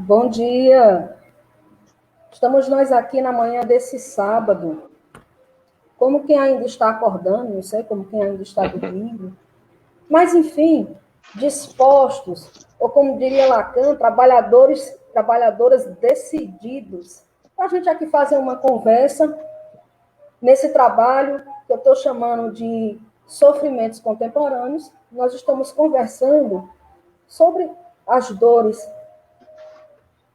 Bom dia. Estamos nós aqui na manhã desse sábado. Como quem ainda está acordando, não sei como quem ainda está dormindo. Mas, enfim, dispostos, ou como diria Lacan, trabalhadoras decididos. Para a gente aqui fazer uma conversa nesse trabalho que eu estou chamando de sofrimentos contemporâneos. Nós estamos conversando sobre as dores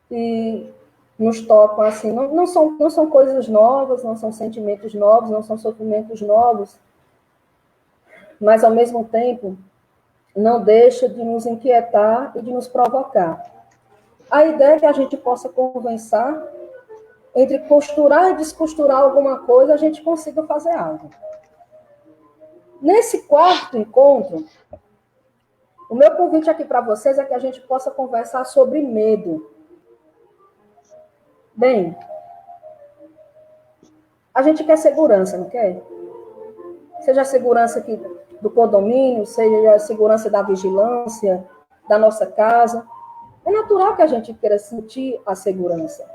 que nos tocam, assim, não são coisas novas, não são sentimentos novos, não são sofrimentos novos, mas, ao mesmo tempo, não deixa de nos inquietar e de nos provocar. A ideia é que a gente possa conversar, entre costurar e descosturar alguma coisa, a gente consiga fazer algo. Nesse quarto encontro, o meu convite aqui para vocês é que a gente possa conversar sobre medo. Bem, a gente quer segurança, não quer? Seja a segurança aqui do condomínio, seja a segurança da vigilância, da nossa casa. É natural que a gente queira sentir a segurança.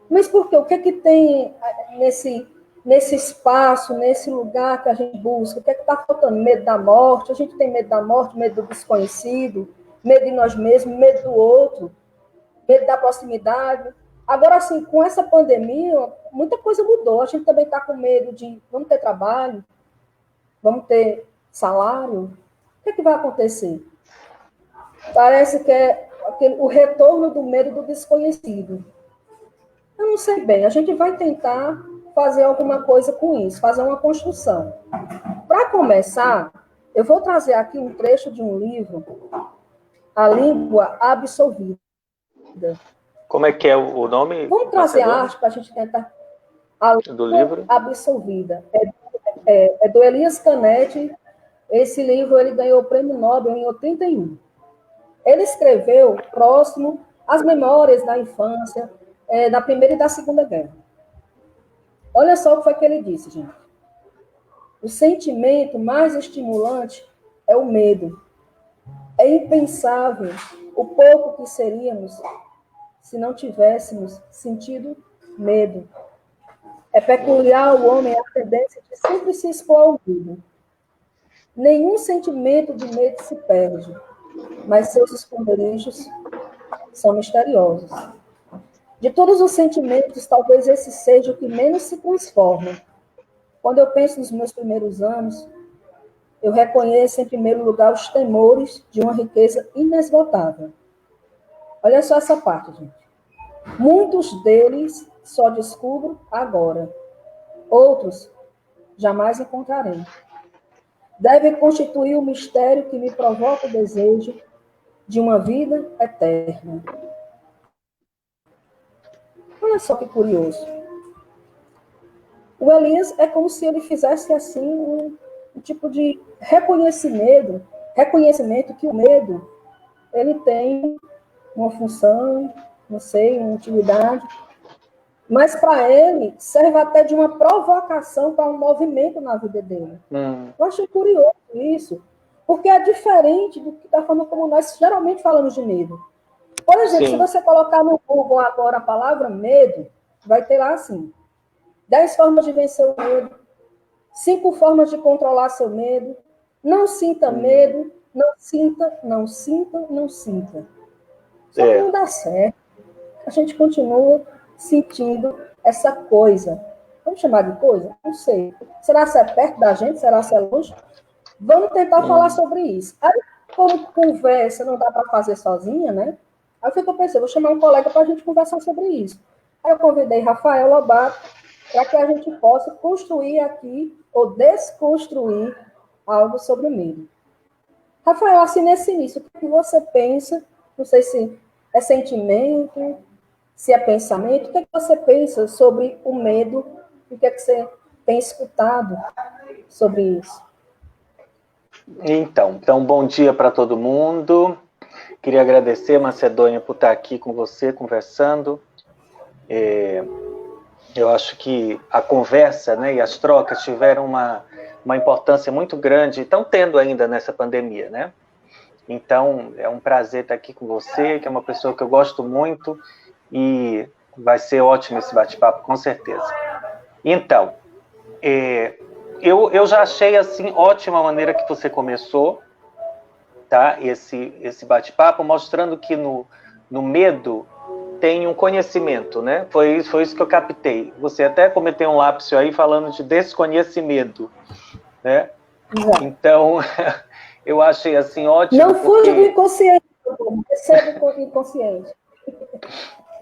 Mas por quê? O que é que tem nesse espaço, nesse lugar que a gente busca? O que é que está faltando? Medo da morte? A gente tem medo da morte, medo do desconhecido, medo de nós mesmos, medo do outro, medo da proximidade. Agora, assim, com essa pandemia, muita coisa mudou. A gente também está com medo de vamos ter trabalho, vamos ter salário. O que vai acontecer? Parece que é o retorno do medo do desconhecido. Eu não sei bem, a gente vai tentar fazer alguma coisa com isso, fazer uma construção. Para começar, eu vou trazer aqui um trecho de um livro, A Língua Absolvida. Como é que é o nome? Vamos trazer a arte para a gente tentar. A do livro? Absolvida. É do Elias Canetti. Esse livro ele ganhou o Prêmio Nobel em 81. Ele escreveu próximo às memórias da infância, da Primeira e da Segunda Guerra. Olha só o que foi que ele disse, gente. O sentimento mais estimulante é o medo. É impensável o pouco que seríamos se não tivéssemos sentido medo. É peculiar ao homem a tendência de sempre se expor ao medo. Nenhum sentimento de medo se perde, mas seus esconderijos são misteriosos. De todos os sentimentos, talvez esse seja o que menos se transforma. Quando eu penso nos meus primeiros anos, eu reconheço, em primeiro lugar, os temores de uma riqueza inesgotável. Olha só essa parte, gente. Muitos deles só descubro agora. Outros jamais encontrarei. Devem constituir o mistério que me provoca o desejo de uma vida eterna. Olha só que curioso. O Elias é como se ele fizesse assim um tipo de reconhecimento que o medo ele tem uma função, não sei, uma utilidade, mas para ele serve até de uma provocação para um movimento na vida dele. Eu achei curioso isso, porque é diferente da forma como nós geralmente falamos de medo. Por exemplo, se você colocar no Google agora a palavra medo, vai ter lá assim, 10 formas de vencer o medo, 5 formas de controlar seu medo, não sinta medo, não sinta, não sinta, não sinta. Só que não dá certo. A gente continua sentindo essa coisa. Vamos chamar de coisa? Não sei. Será que é perto da gente? Será que é longe? Vamos tentar falar sobre isso. Aí, como conversa não dá para fazer sozinha, né? Aí eu pensei, vou chamar um colega para a gente conversar sobre isso. Aí eu convidei Rafael Lobato para que a gente possa construir aqui ou desconstruir algo sobre o medo. Rafael, assim, nesse início, o que você pensa? Não sei se é sentimento, se é pensamento. O que você pensa sobre o medo? O que você tem escutado sobre isso? Então, bom dia para todo mundo. Queria agradecer, Macedônia, por estar aqui com você, conversando. Eu acho que a conversa, né, e as trocas tiveram uma importância muito grande, estão tendo ainda nessa pandemia, né? Então, é um prazer estar aqui com você, que é uma pessoa que eu gosto muito, e vai ser ótimo esse bate-papo, com certeza. Então, eu já achei, assim, ótima a maneira que você começou, tá? Esse bate-papo, mostrando que no medo tem um conhecimento, né? Foi isso que eu captei. Você até cometeu um lapso aí falando de desconhecimento, né? Exato. Então, eu achei assim ótimo. Não fuja do inconsciente, receba o inconsciente.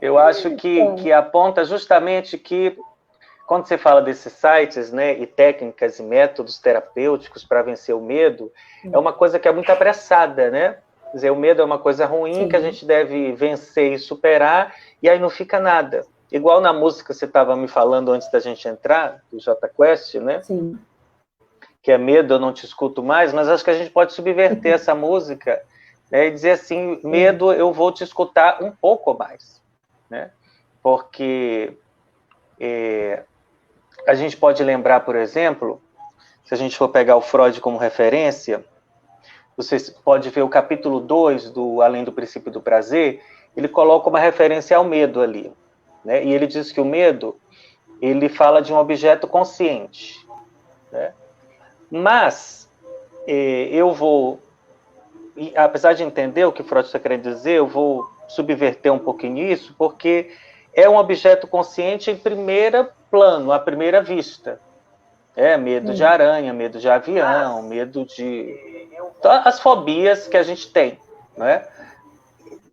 Eu acho que aponta justamente que, quando você fala desses sites, né, e técnicas e métodos terapêuticos para vencer o medo, é uma coisa que é muito apressada, né? Quer dizer, o medo é uma coisa ruim. Sim. Que a gente deve vencer e superar, e aí não fica nada. Igual na música que você estava me falando antes da gente entrar, do Jota Quest, né? Sim. Que é Medo, Eu Não Te Escuto Mais, mas acho que a gente pode subverter essa música, né, e dizer assim, medo, eu vou te escutar um pouco mais, né? Porque a gente pode lembrar, por exemplo, se a gente for pegar o Freud como referência, você pode ver o capítulo 2 do Além do Princípio do Prazer, ele coloca uma referência ao medo ali, né? E ele diz que o medo, ele fala de um objeto consciente, né? Mas eu vou, apesar de entender o que Freud está querendo dizer, eu vou subverter um pouquinho isso, porque é um objeto consciente em primeiro plano, à primeira vista. Medo de aranha, medo de avião, medo de... as fobias que a gente tem, né?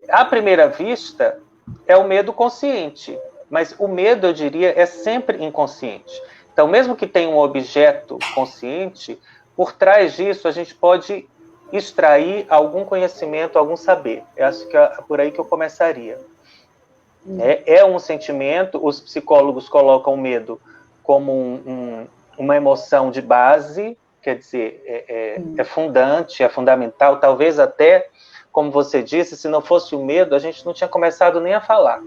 À primeira vista, é o medo consciente, mas o medo, eu diria, é sempre inconsciente. Então, mesmo que tenha um objeto consciente, por trás disso a gente pode extrair algum conhecimento, algum saber. Eu acho que é por aí que eu começaria. É um sentimento, os psicólogos colocam o medo como uma emoção de base, quer dizer, é fundante, é fundamental, talvez até, como você disse, se não fosse o medo, a gente não tinha começado nem a falar.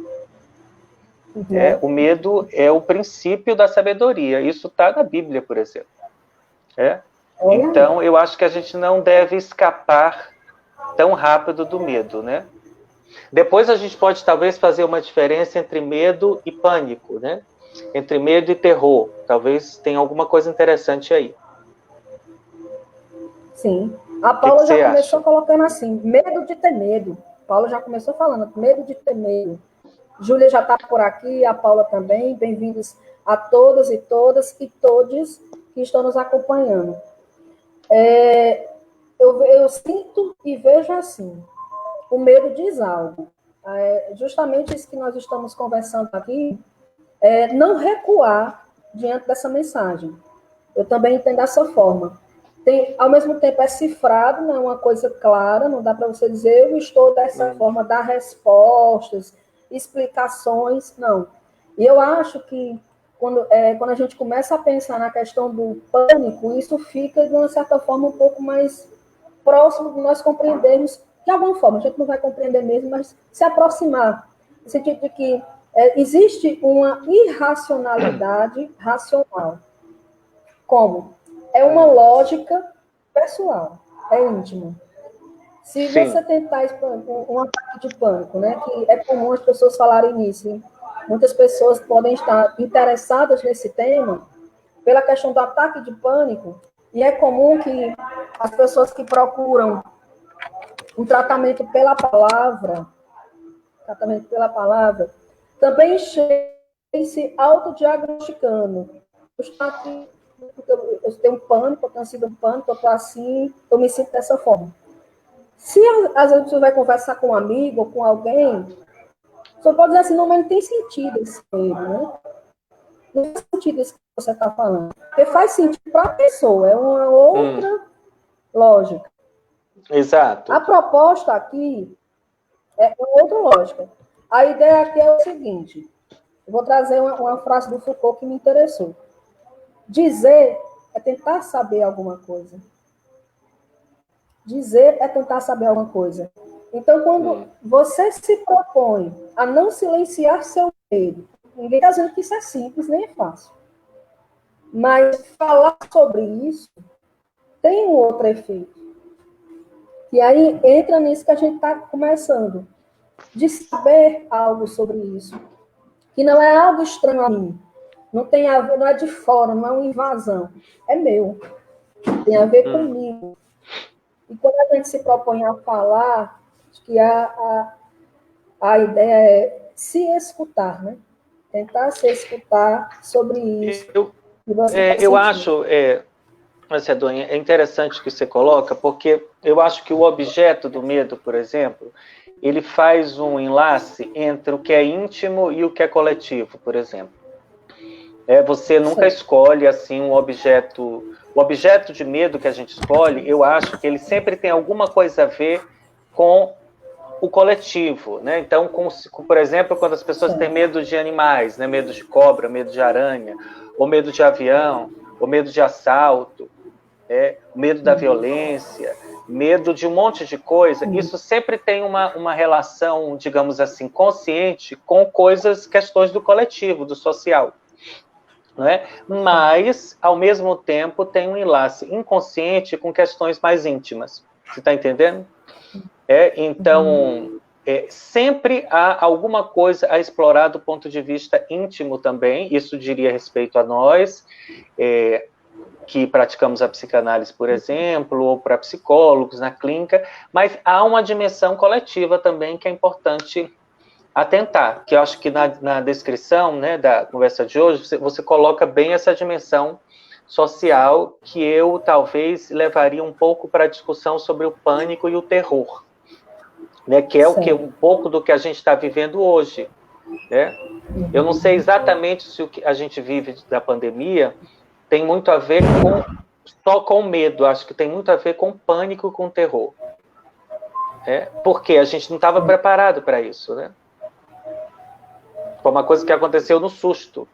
O medo é o princípio da sabedoria, isso está na Bíblia, por exemplo. Então, eu acho que a gente não deve escapar tão rápido do medo, né? Depois a gente pode talvez fazer uma diferença entre medo e pânico, né? Entre medo e terror. Talvez tenha alguma coisa interessante aí. Sim. A Paula já começou colocando assim, medo de ter medo. Paula já começou falando, medo de ter medo. Júlia já está por aqui, a Paula também. Bem-vindos a todas e todas e todos que estão nos acompanhando. Eu sinto e vejo assim, o medo diz algo. Justamente isso que nós estamos conversando aqui, não recuar diante dessa mensagem. Eu também entendo dessa forma. Ao mesmo tempo é cifrado, não é uma coisa clara, não dá para você dizer eu estou dessa forma, dar respostas, explicações, não. E eu acho que quando a gente começa a pensar na questão do pânico, isso fica, de uma certa forma, um pouco mais próximo de nós compreendermos, de alguma forma, a gente não vai compreender mesmo, mas se aproximar, no sentido de que existe uma irracionalidade racional. Como? É uma lógica pessoal, é íntimo. Se você tentar um ataque de pânico, né, que é comum as pessoas falarem nisso, hein? Muitas pessoas podem estar interessadas nesse tema pela questão do ataque de pânico, e é comum que as pessoas que procuram um tratamento pela palavra, também se autodiagnosticando. Eu estou aqui porque eu tenho um pânico, eu tenho sido um pânico, eu estou assim, eu me sinto dessa forma. Se às vezes você vai conversar com um amigo ou com alguém, você pode dizer assim, não, mas não tem sentido esse medo, né? Não faz sentido isso que você está falando. Porque faz sentido para a pessoa, é uma outra lógica. Exato. A proposta aqui é outra lógica. A ideia aqui é o seguinte, eu vou trazer uma frase do Foucault que me interessou. Dizer é tentar saber alguma coisa. Dizer é tentar saber alguma coisa. Então, quando você se propõe a não silenciar seu medo, ninguém está dizendo que isso é simples, nem é fácil. Mas falar sobre isso tem um outro efeito. E aí entra nisso que a gente está começando, de saber algo sobre isso, que não é algo estranho a mim, não tem a ver, não é de fora, não é uma invasão, é meu, tem a ver comigo. E quando a gente se propõe a falar, acho que a ideia é se escutar, né? Tentar se escutar sobre isso. Eu acho, Macedônia, é interessante que você coloca, porque eu acho que o objeto do medo, por exemplo, ele faz um enlace entre o que é íntimo e o que é coletivo, por exemplo. Você nunca escolhe assim um objeto. O objeto de medo que a gente escolhe, eu acho que ele sempre tem alguma coisa a ver com o coletivo, né? Então, por exemplo, quando as pessoas têm medo de animais, né? Medo de cobra, medo de aranha, ou medo de avião, ou medo de assalto, medo da violência, medo de um monte de coisa, isso sempre tem uma relação, digamos assim, consciente com questões do coletivo, do social. Não é? Mas, ao mesmo tempo, tem um enlace inconsciente com questões mais íntimas. Você está entendendo? Então, sempre há alguma coisa a explorar do ponto de vista íntimo também, isso diria respeito a nós, que praticamos a psicanálise, por exemplo, ou para psicólogos na clínica, mas há uma dimensão coletiva também que é importante atentar, que eu acho que na descrição, né, da conversa de hoje, você coloca bem essa dimensão social que eu talvez levaria um pouco para a discussão sobre o pânico e o terror, né, que é um pouco do que a gente está vivendo hoje, né? Eu não sei exatamente se o que a gente vive da pandemia tem muito a ver só com medo, acho que tem muito a ver com pânico e com terror. Porque a gente não estava preparado para isso, né? Foi uma coisa que aconteceu no susto.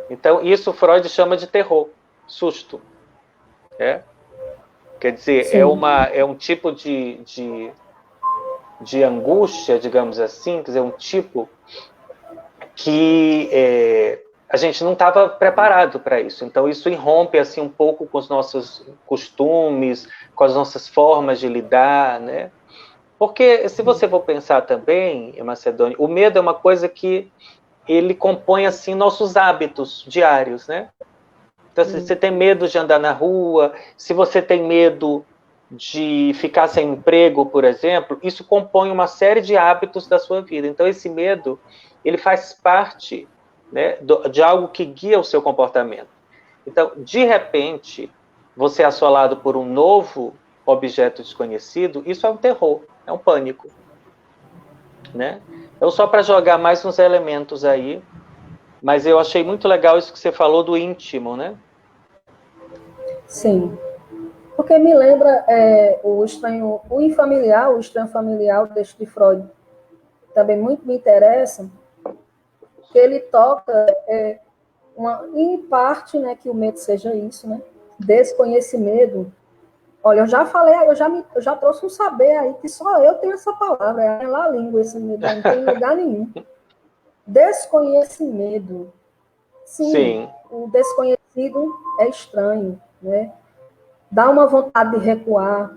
Então, isso Freud chama de terror, susto. Quer dizer, é um tipo de angústia, digamos assim, quer dizer, um tipo que a gente não estava preparado para isso. Então, isso irrompe assim, um pouco com os nossos costumes, com as nossas formas de lidar, né? Porque, se você for pensar também, Macedônia, o medo é uma coisa que ele compõe, assim, nossos hábitos diários, né? Então, se você tem medo de andar na rua, se você tem medo de ficar sem emprego, por exemplo, isso compõe uma série de hábitos da sua vida. Então, esse medo, ele faz parte, né, de algo que guia o seu comportamento. Então, de repente, você é assolado por um novo objeto desconhecido, isso é um terror, é um pânico, né? Então, só para jogar mais uns elementos aí, mas eu achei muito legal isso que você falou do íntimo, né? Sim. Porque me lembra o estranho familiar de Freud. Também muito me interessa, que ele toca em parte, né, que o medo seja isso, né? Desconhecimento. Olha, eu já falei, eu já trouxe um saber aí que só eu tenho essa palavra, é lá a língua, esse medo, não tem lugar nenhum. Desconhecimento. Sim, o desconhecido é estranho, né? Dá uma vontade de recuar.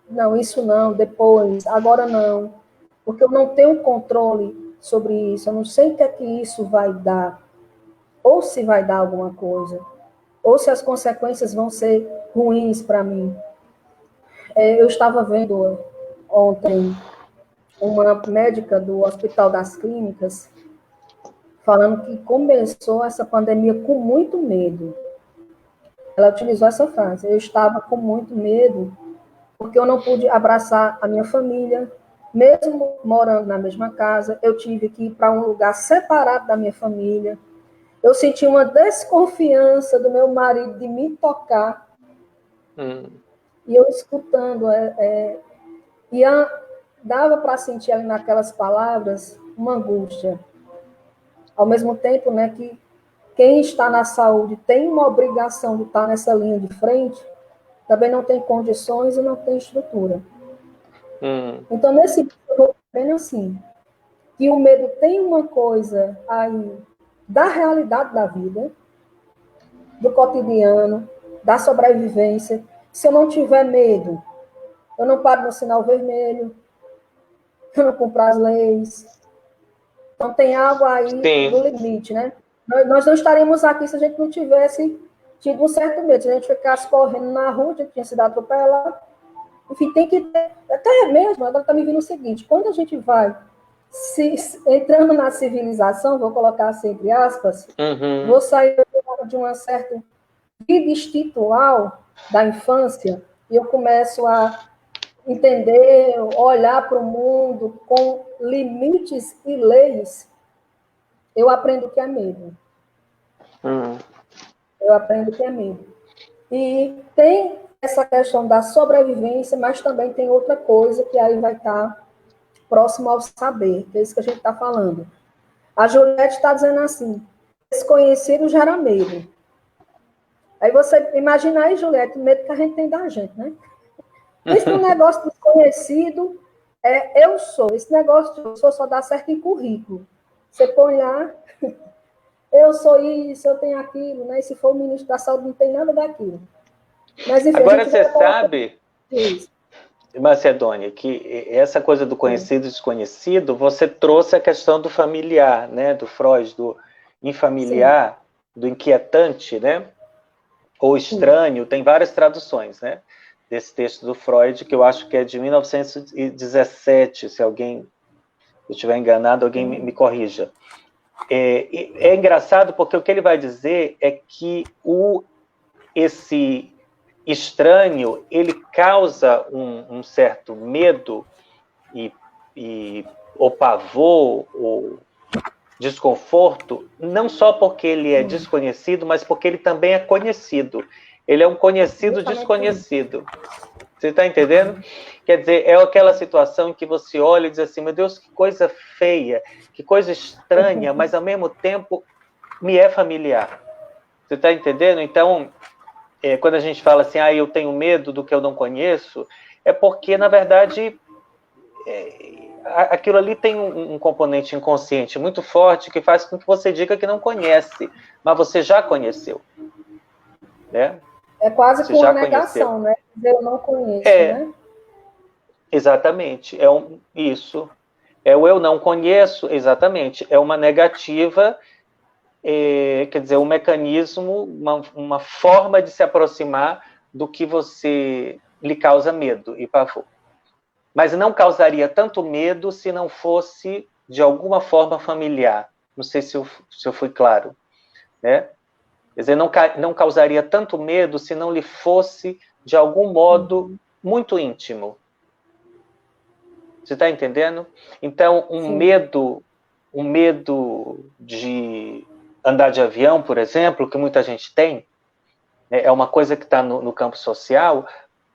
Não, isso não, depois, agora não. Porque eu não tenho controle sobre isso, eu não sei o que é que isso vai dar, ou se vai dar alguma coisa, ou se as consequências vão ser ruins para mim. Eu estava vendo ontem uma médica do Hospital das Clínicas falando que começou essa pandemia com muito medo. Ela utilizou essa frase: eu estava com muito medo porque eu não pude abraçar a minha família, mesmo morando na mesma casa, eu tive que ir para um lugar separado da minha família. Eu senti uma desconfiança do meu marido de me tocar. E eu escutando, dava para sentir ali naquelas palavras uma angústia. Ao mesmo tempo, né, que quem está na saúde tem uma obrigação de estar nessa linha de frente, também não tem condições e não tem estrutura. Então, nesse eu vou vendo assim, que o medo tem uma coisa aí da realidade da vida, do cotidiano, da sobrevivência. Se eu não tiver medo, eu não paro no sinal vermelho, eu não cumpro as leis. Então, tem algo aí no limite, né? Nós não estaremos aqui se a gente não tivesse tido um certo medo. Se a gente ficasse correndo na rua, a gente tinha sido atropelado. Enfim, tem que ter... Até mesmo, agora está me vindo o seguinte, quando a gente vai entrando na civilização, vou colocar assim, entre aspas, vou sair de uma certa vida instintual da infância e eu começo a entender, olhar para o mundo com limites e leis, eu aprendo que é medo. Eu aprendo que é medo. E tem essa questão da sobrevivência, mas também tem outra coisa que aí vai estar próximo ao saber, que é isso que a gente está falando. A Juliette está dizendo assim, desconhecido gera medo. Aí você imagina aí, Juliette, o medo que a gente tem da gente, né? Esse negócio desconhecido é eu sou. Esse negócio de eu sou só dá certo em currículo. Você põe lá, eu sou isso, eu tenho aquilo, né? E se for o ministro da Saúde, não tem nada daquilo. Mas, enfim, agora você sabe, Macedônia, que essa coisa do conhecido e desconhecido, você trouxe a questão do familiar, né? Do Freud, do infamiliar, do inquietante, né? Ou estranho, tem várias traduções, né? Desse texto do Freud, que eu acho que é de 1917, se alguém eu estiver enganado, alguém me corrija. É engraçado porque o que ele vai dizer é que esse estranho, ele causa um certo medo ou pavor, ou desconforto, não só porque ele é desconhecido, mas porque ele também é conhecido. Ele é um conhecido desconhecido. Você está entendendo? Quer dizer, é aquela situação em que você olha e diz assim, meu Deus, que coisa feia, que coisa estranha, mas ao mesmo tempo me é familiar. Você está entendendo? Então, quando a gente fala assim, eu tenho medo do que eu não conheço, é porque, na verdade, aquilo ali tem um componente inconsciente muito forte que faz com que você diga que não conhece, mas você já conheceu. Né? É quase que uma negação, né? Eu não conheço, né? Exatamente. Isso. É o eu não conheço, exatamente. É uma negativa, quer dizer, um mecanismo, uma forma de se aproximar do que você lhe causa medo e pavor. Mas não causaria tanto medo se não fosse, de alguma forma, familiar. Não sei se eu fui claro, né? Quer dizer, não causaria tanto medo se não lhe fosse, de algum modo, muito íntimo. Você está entendendo? Então, um medo de andar de avião, por exemplo, que muita gente tem, é uma coisa que está no campo social,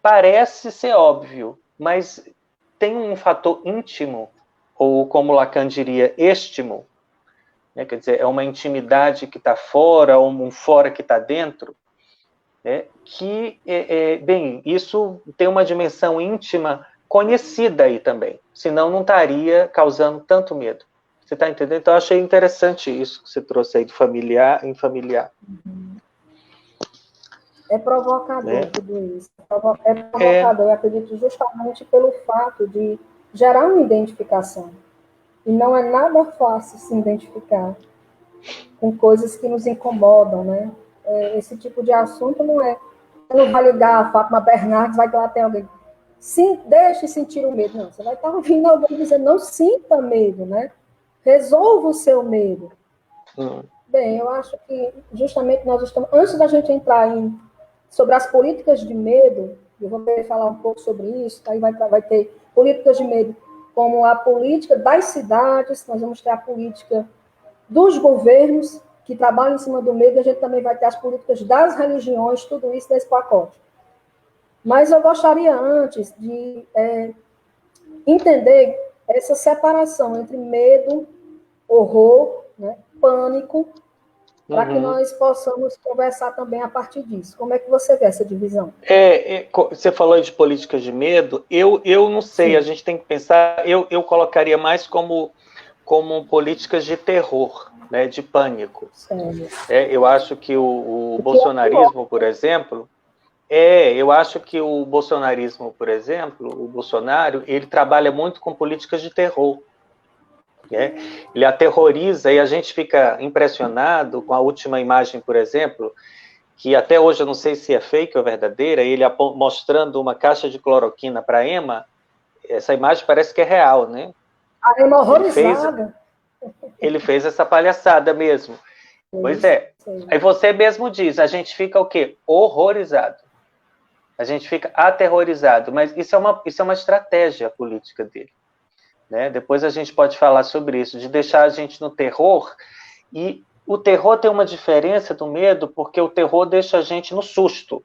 parece ser óbvio, mas tem um fator íntimo, ou como Lacan diria, ístimo, né? Quer dizer, é uma intimidade que está fora, ou um fora que está dentro, que, bem, isso tem uma dimensão íntima conhecida aí também, senão não estaria causando tanto medo. Você está entendendo? Então, eu achei interessante isso que você trouxe aí do familiar em familiar. É provocador tudo isso. É provocador, eu acredito, justamente pelo fato de gerar uma identificação. E não é nada fácil se identificar com coisas que nos incomodam, né? Esse tipo de assunto não é... Você não vai ligar a Fátima Bernardes, vai que lá tem alguém... Sim, deixe sentir o medo. Não, você vai estar ouvindo alguém dizer, não sinta medo, né? Resolva o seu medo. Bem, eu acho que justamente nós estamos... Antes da gente entrar sobre as políticas de medo, eu vou querer falar um pouco sobre isso, aí vai ter políticas de medo como a política das cidades, nós vamos ter a política dos governos que trabalham em cima do medo, e a gente também vai ter as políticas das religiões, tudo isso nesse pacote. Mas eu gostaria antes de entender essa separação entre medo, horror, né, pânico, para que nós possamos conversar também a partir disso. Como é que você vê essa divisão? Você falou de políticas de medo, eu não sei, a gente tem que pensar, eu colocaria mais como políticas de terror, né, de pânico. Eu acho que o bolsonarismo, por exemplo, Eu acho que o bolsonarismo, por exemplo, o Bolsonaro, ele trabalha muito com políticas de terror. Né? Ele aterroriza e a gente fica impressionado com a última imagem, por exemplo, que até hoje eu não sei se é fake ou verdadeira, ele mostrando uma caixa de cloroquina para a Ema. Essa imagem parece que é real, né? A Ema horrorizada. Ele fez essa palhaçada mesmo. Pois é. Aí você mesmo diz, a gente fica o quê? Horrorizado. A gente fica aterrorizado, mas isso é uma estratégia política dele. Né? Depois a gente pode falar sobre isso, de deixar a gente no terror, e o terror tem uma diferença do medo, porque o terror deixa a gente no susto.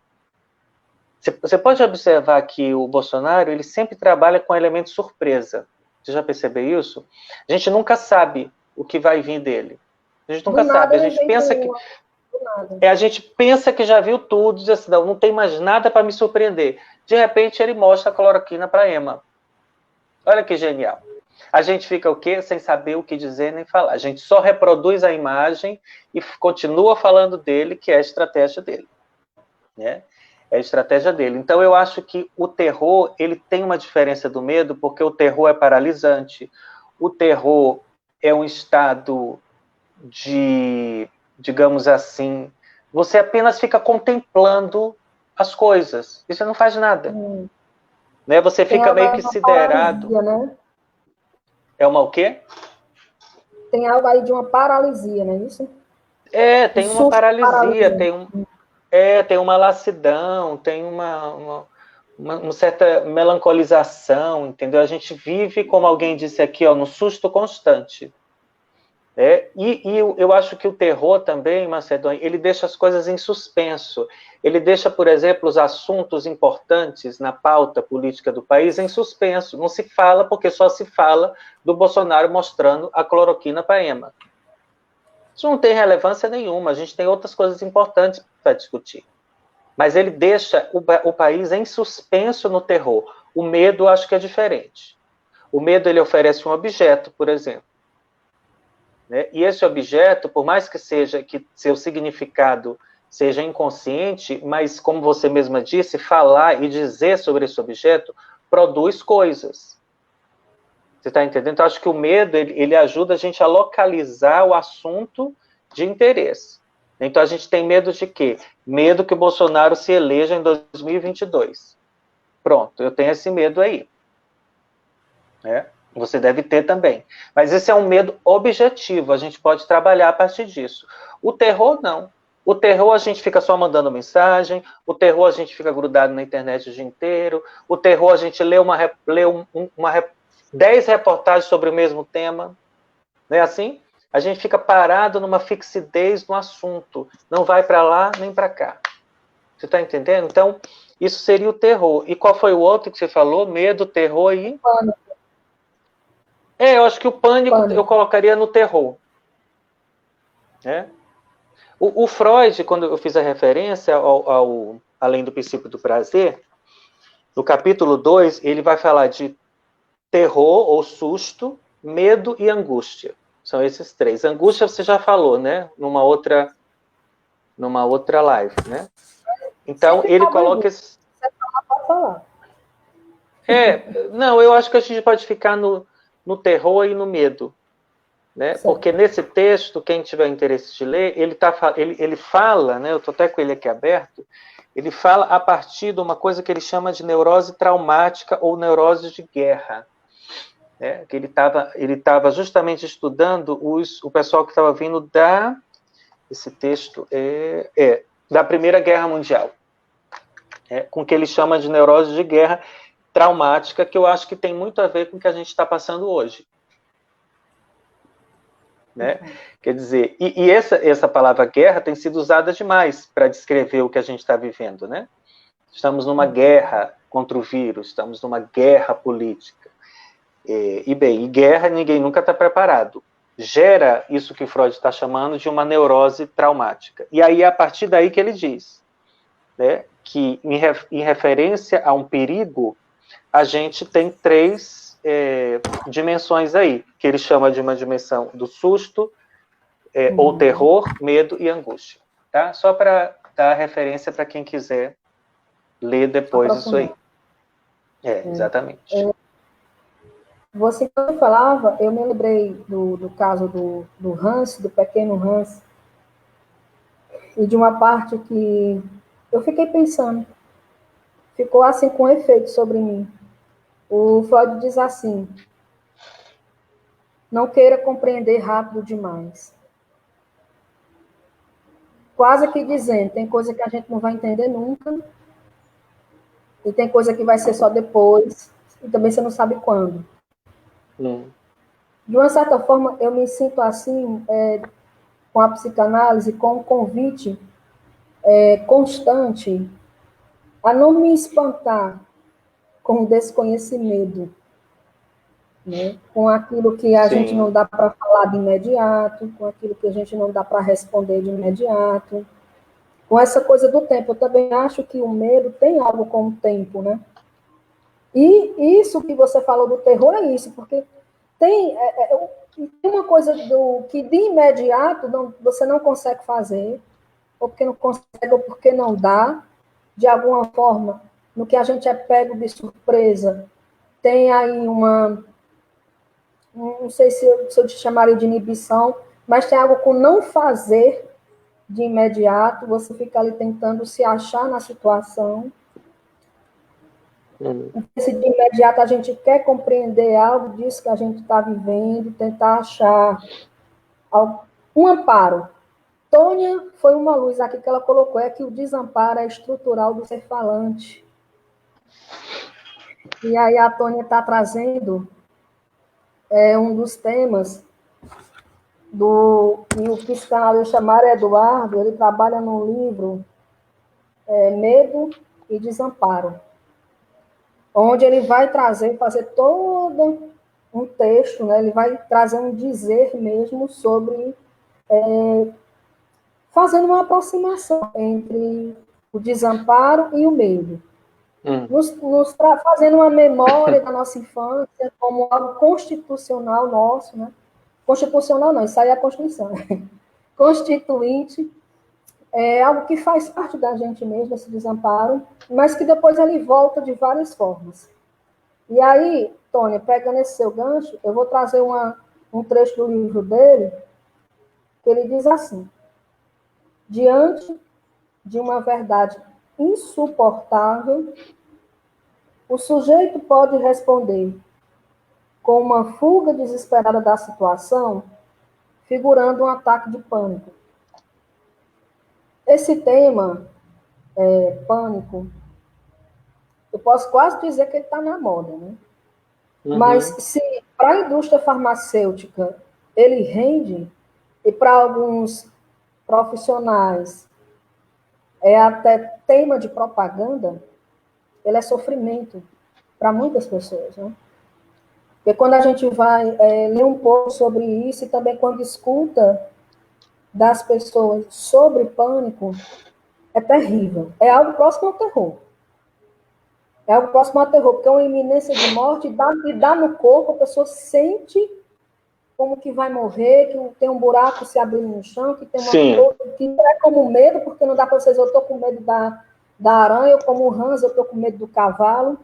Você pode observar que o Bolsonaro, ele sempre trabalha com elemento surpresa. Você já percebeu isso? A gente nunca sabe o que vai vir dele. A gente nunca sabe. A gente pensa que já viu tudo, diz assim, não tem mais nada para me surpreender. De repente, ele mostra a cloroquina para a Ema. Olha que genial. A gente fica o quê? Sem saber o que dizer nem falar. A gente só reproduz a imagem e continua falando dele, que é a estratégia dele. Né? É a estratégia dele. Então, eu acho que o terror, ele tem uma diferença do medo, porque o terror é paralisante. O terror é um estado de, digamos assim, você apenas fica contemplando as coisas. E você não faz nada. Né? Você fica meio que siderado. Paralisia, né? É uma o quê? Tem algo aí de uma paralisia, não é isso? Tem uma paralisia, tem uma lassidão, tem uma certa melancolização, entendeu? A gente vive, como alguém disse aqui, no susto constante. E eu acho que o terror também, Macedônia, ele deixa as coisas em suspenso. Ele deixa, por exemplo, os assuntos importantes na pauta política do país em suspenso. Não se fala, porque só se fala do Bolsonaro mostrando a cloroquina para a Ema. Isso não tem relevância nenhuma. A gente tem outras coisas importantes para discutir. Mas ele deixa o país em suspenso no terror. O medo, acho que é diferente. O medo, ele oferece um objeto, por exemplo. Né? E esse objeto, por mais que seu significado seja inconsciente, mas, como você mesma disse, falar e dizer sobre esse objeto produz coisas. Você está entendendo? Então, acho que o medo, ele ajuda a gente a localizar o assunto de interesse. Então, a gente tem medo de quê? Medo que o Bolsonaro se eleja em 2022. Pronto, eu tenho esse medo aí. Você deve ter também. Mas esse é um medo objetivo, a gente pode trabalhar a partir disso. O terror, não. O terror, a gente fica só mandando mensagem, o terror, a gente fica grudado na internet o dia inteiro, o terror, a gente lê 10 reportagens sobre o mesmo tema. Não é assim? A gente fica parado numa fixidez no assunto, não vai para lá nem para cá. Você está entendendo? Então, isso seria o terror. E qual foi o outro que você falou? Medo, terror e... Pânico. Eu acho que o pânico eu colocaria no terror. O Freud, quando eu fiz a referência ao Além do Princípio do Prazer, no capítulo 2, ele vai falar de terror ou susto, medo e angústia. São esses três. Angústia você já falou, né? Numa outra live, né? Então, ele coloca esse... Pode falar. Não, eu acho que a gente pode ficar no terror e no medo. Né? Porque nesse texto, quem tiver interesse de ler, ele fala, né? Eu estou até com ele aqui aberto, ele fala a partir de uma coisa que ele chama de neurose traumática ou neurose de guerra. Né? Que ele estava justamente estudando o pessoal que estava vindo esse texto da Primeira Guerra Mundial, com o que ele chama de neurose de guerra traumática, que eu acho que tem muito a ver com o que a gente está passando hoje. Né? Quer dizer, essa palavra guerra tem sido usada demais para descrever o que a gente está vivendo, né? Estamos numa guerra contra o vírus, estamos numa guerra política. E guerra ninguém nunca está preparado. Gera isso que Freud está chamando de uma neurose traumática. E aí é a partir daí que ele diz, né, que em referência a um perigo, a gente tem três dimensões aí, que ele chama de uma dimensão do susto, ou terror, medo e angústia. Tá? Só para dar referência para quem quiser ler depois isso aí. Exatamente. Você, quando falava, eu me lembrei do caso do Hans, do pequeno Hans, e de uma parte que eu fiquei pensando, ficou assim com efeito sobre mim. O Freud diz assim: não queira compreender rápido demais. Quase que dizendo, tem coisa que a gente não vai entender nunca, e tem coisa que vai ser só depois, e também você não sabe quando. De uma certa forma, eu me sinto assim, com a psicanálise, com um convite constante a não me espantar com o desconhecimento, né? Com aquilo que a gente não dá para falar de imediato, com aquilo que a gente não dá para responder de imediato, com essa coisa do tempo. Eu também acho que o medo tem algo com o tempo, né? E isso que você falou do terror é isso, porque tem uma coisa que de imediato você não consegue fazer, ou porque não consegue, ou porque não dá, de alguma forma, no que a gente é pego de surpresa, tem aí não sei se eu te chamaria de inibição, mas tem algo com não fazer de imediato, você fica ali tentando se achar na situação. Se de imediato a gente quer compreender algo disso que a gente está vivendo, tentar achar um amparo. Tônia foi uma luz aqui que ela colocou, é que o desamparo é estrutural do ser falante. E aí a Tônia está trazendo um dos temas e o psicanalista Mário Eduardo, ele trabalha no livro Medo e Desamparo, onde ele vai fazer todo um texto, né? Ele vai trazer um dizer mesmo sobre fazendo uma aproximação entre o desamparo e o medo. Fazendo uma memória da nossa infância como algo constitucional nosso, né? Constitucional não, isso aí é a Constituição. Constituinte, é algo que faz parte da gente mesmo, esse desamparo, mas que depois ele volta de várias formas. E aí, Tônia, pegando esse seu gancho, eu vou trazer um trecho do livro dele, que ele diz assim: diante de uma verdade insuportável, o sujeito pode responder com uma fuga desesperada da situação, figurando um ataque de pânico. Esse tema, pânico, eu posso quase dizer que ele está na moda, né? Mas se para a indústria farmacêutica ele rende, e para alguns profissionais é até tema de propaganda, ele é sofrimento para muitas pessoas, né? Porque quando a gente vai ler um pouco sobre isso, e também quando escuta das pessoas sobre pânico, é terrível. É algo próximo ao terror. É algo próximo ao terror, porque é uma iminência de morte, e dá no corpo, a pessoa sente como que vai morrer, que tem um buraco se abrindo no chão, que tem uma coisa, que não é como medo, porque não dá para vocês, eu estou com medo da aranha, ou como o Hans, eu estou com medo do cavalo,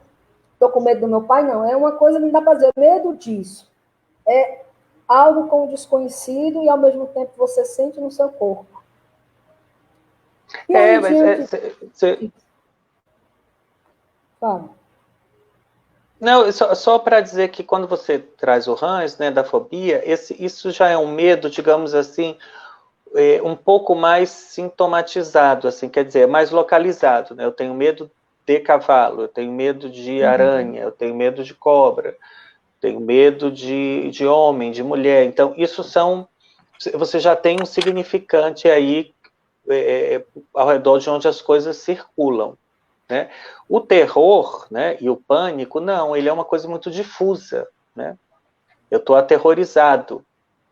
estou com medo do meu pai, não. É uma coisa que não dá para dizer, medo disso. É algo com o desconhecido e, ao mesmo tempo, você sente no seu corpo. E aí, Fala. Não, só para dizer que quando você traz o Hans, né, da fobia, isso já é um medo, digamos assim, um pouco mais sintomatizado, assim, quer dizer, mais localizado, né? Eu tenho medo de cavalo, eu tenho medo de aranha, eu tenho medo de cobra, tenho medo de homem, de mulher. Então, isso você já tem um significante aí ao redor de onde as coisas circulam, né? O terror, né, e o pânico, não, ele é uma coisa muito difusa, né? Eu estou aterrorizado.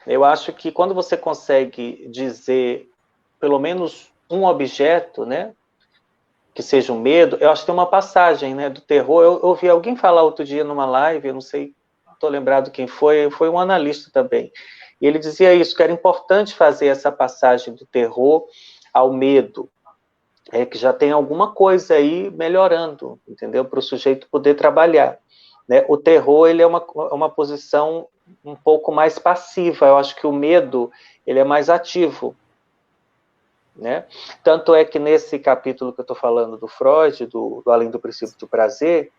Eu acho que quando você consegue dizer pelo menos um objeto, né, que seja um medo, eu acho que tem uma passagem, né, do terror. Eu ouvi alguém falar outro dia numa live, eu não sei, estou lembrado quem foi um analista também, e ele dizia isso, que era importante fazer essa passagem do terror ao medo. é que já tem alguma coisa aí melhorando, entendeu? Para o sujeito poder trabalhar, né? O terror, ele é uma posição um pouco mais passiva. Eu acho que o medo, ele é mais ativo, né? Tanto é que nesse capítulo que eu estou falando do Freud, do Além do Princípio do Prazer,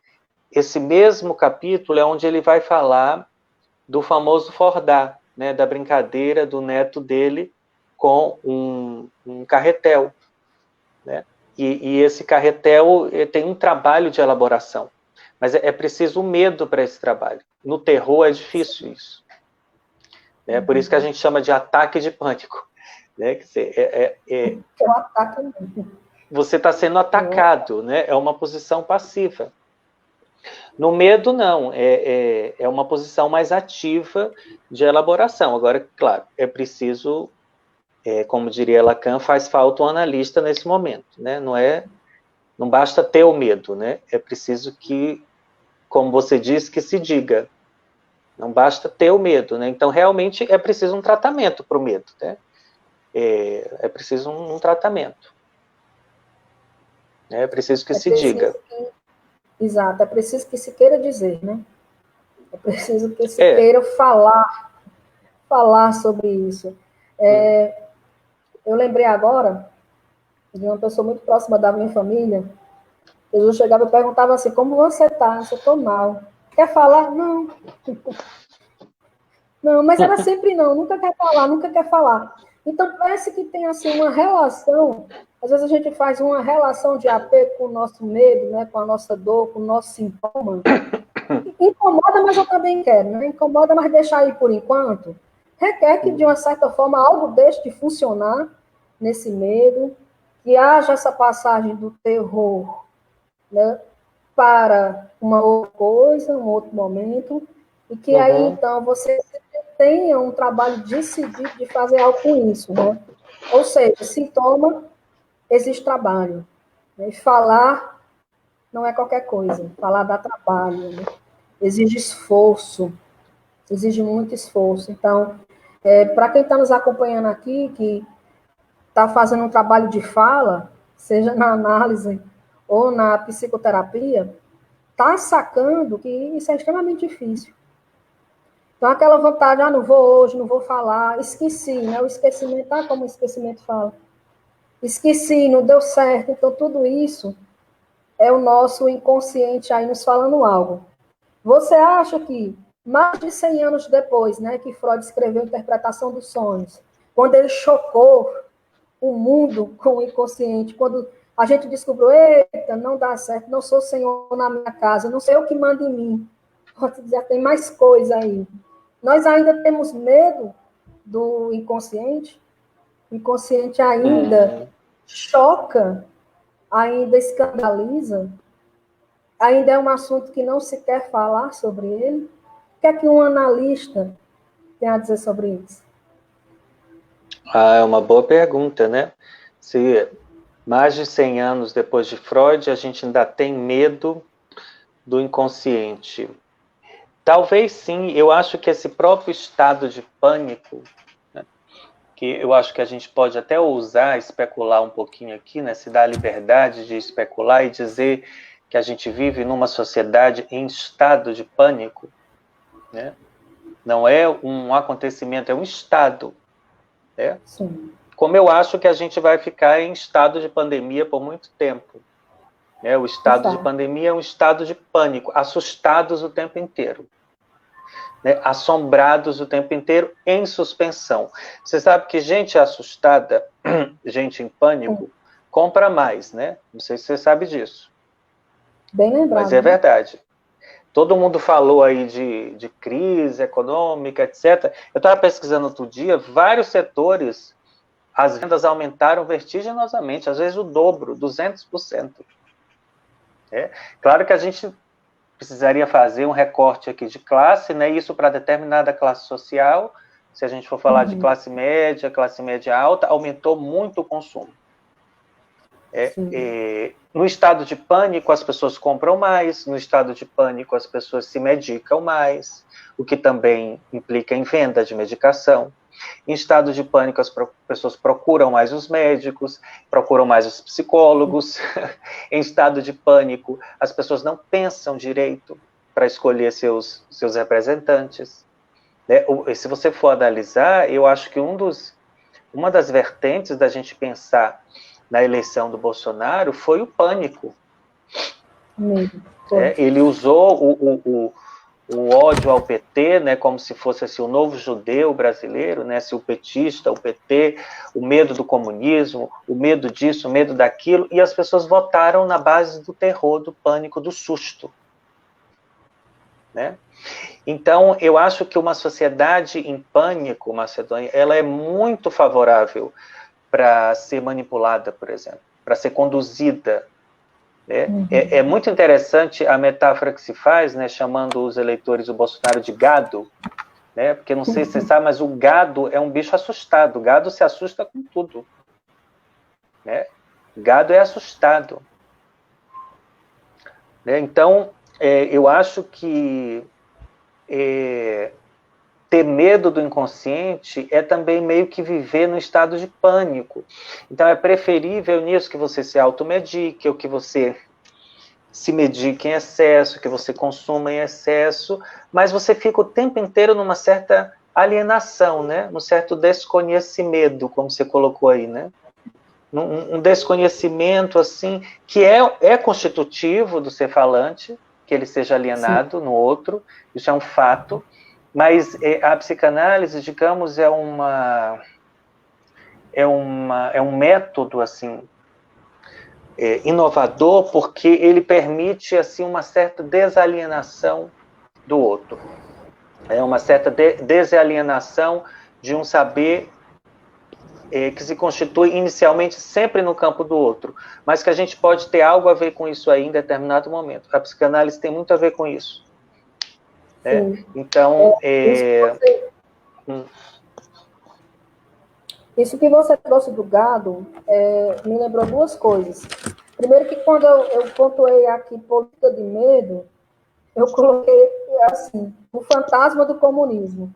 esse mesmo capítulo é onde ele vai falar do famoso Fordá, né? Da brincadeira do neto dele com um carretel, né? E esse carretel tem um trabalho de elaboração, mas é preciso medo para esse trabalho. No terror é difícil isso, né? Por isso que a gente chama de ataque de pânico, né? Quer dizer, É um ataque mesmo. você está sendo atacado, né? É uma posição passiva. No medo, não, é uma posição mais ativa de elaboração. Agora, claro, é preciso, como diria Lacan, faz falta um analista nesse momento, né? Não basta ter o medo, né? É preciso que, como você disse, que se diga. Não basta ter o medo, né? Então, realmente, é preciso um tratamento para o medo, né? É preciso um tratamento. É preciso que se diga. Exato, é preciso que se queira dizer, né? É preciso que se queira falar sobre isso. Eu lembrei agora de uma pessoa muito próxima da minha família. Jesus chegava e perguntava assim, como você está? Eu estou mal. Quer falar? Não. Não, mas era sempre não, nunca quer falar, nunca quer falar. Então, parece que tem assim uma relação, às vezes a gente faz uma relação de apego com o nosso medo, né, com a nossa dor, com o nosso sintoma. Incomoda, mas eu também quero, né? Incomoda, mas deixar aí por enquanto. Requer que, de uma certa forma, algo deixe de funcionar nesse medo, que haja essa passagem do terror, né, para uma outra coisa, um outro momento, e que aí, então, você tenha um trabalho decidido de fazer algo com isso, né? Ou seja, sintoma, existe trabalho. Né? E falar não é qualquer coisa. Falar dá trabalho, né? Exige esforço, exige muito esforço. Então, para quem está nos acompanhando aqui, que está fazendo um trabalho de fala, seja na análise ou na psicoterapia, está sacando que isso é extremamente difícil. Então, aquela vontade, não vou hoje, não vou falar, esqueci, né? O esquecimento, como o esquecimento fala. Esqueci, não deu certo. Então, tudo isso é o nosso inconsciente aí nos falando algo. Você acha que, mais de 100 anos depois, né, que Freud escreveu a Interpretação dos Sonhos, quando ele chocou o mundo com o inconsciente, quando a gente descobriu, eita, não dá certo, não sou senhor na minha casa, não sou eu que mando em mim. Pode dizer, tem mais coisa aí. Nós ainda temos medo do inconsciente. O inconsciente ainda choca, ainda escandaliza, ainda é um assunto que não se quer falar sobre ele. O que é que um analista tem a dizer sobre isso? É uma boa pergunta, né? Se mais de 100 anos depois de Freud, a gente ainda tem medo do inconsciente. Talvez sim, eu acho que esse próprio estado de pânico, né, que eu acho que a gente pode até ousar especular um pouquinho aqui, né, se dá a liberdade de especular e dizer que a gente vive numa sociedade em estado de pânico, né? Não é um acontecimento, é um estado, né? Sim. Como eu acho que a gente vai ficar em estado de pandemia por muito tempo. Né? O estado de pandemia é um estado de pânico, assustados o tempo inteiro. Né? Assombrados o tempo inteiro, em suspensão. Você sabe que gente assustada, gente em pânico, compra mais, né? Não sei se você sabe disso. Bem lembrado. Mas é verdade. Todo mundo falou aí de crise econômica, etc. Eu estava pesquisando outro dia, vários setores, as vendas aumentaram vertiginosamente, às vezes o dobro, 200%. Claro que a gente precisaria fazer um recorte aqui de classe, né? Isso para determinada classe social. Se a gente for falar de classe média alta, aumentou muito o consumo. No estado de pânico, as pessoas compram mais, no estado de pânico, as pessoas se medicam mais, o que também implica em venda de medicação. Em estado de pânico, as pessoas procuram mais os médicos, procuram mais os psicólogos. Em estado de pânico, as pessoas não pensam direito para escolher seus representantes. Né? Se você for analisar, eu acho que uma das vertentes da gente pensar na eleição do Bolsonaro foi o pânico. Ele usou o ódio ao PT, né, como se fosse assim, o novo judeu brasileiro, né, se o petista, o PT, o medo do comunismo, o medo disso, o medo daquilo, e as pessoas votaram na base do terror, do pânico, do susto. Né? Então, eu acho que uma sociedade em pânico, Macedônia, ela é muito favorável para ser manipulada, por exemplo, para ser conduzida. Né? É muito interessante a metáfora que se faz, né, chamando os eleitores do Bolsonaro de gado, né, porque não sei se você sabe, mas o gado é um bicho assustado. O gado se assusta com tudo. Né? O gado é assustado. Né? Então, eu acho que ter medo do inconsciente é também meio que viver no estado de pânico. Então, é preferível nisso que você se automedique, ou que você se medique em excesso, que você consuma em excesso, mas você fica o tempo inteiro numa certa alienação, né? Num certo desconhecimento, como você colocou aí, né? Um desconhecimento, assim, que é constitutivo do ser falante, que ele seja alienado no outro, isso é um fato, mas a psicanálise, digamos, é um método, assim, inovador, porque ele permite, assim, uma certa desalienação do outro. Uma certa desalienação de um saber que se constitui inicialmente sempre no campo do outro, mas que a gente pode ter algo a ver com isso aí em determinado momento. A psicanálise tem muito a ver com isso. Né? Então, Isso que você trouxe do gado me lembrou duas coisas. Primeiro que quando eu pontuei aqui política de medo, eu coloquei assim, o fantasma do comunismo.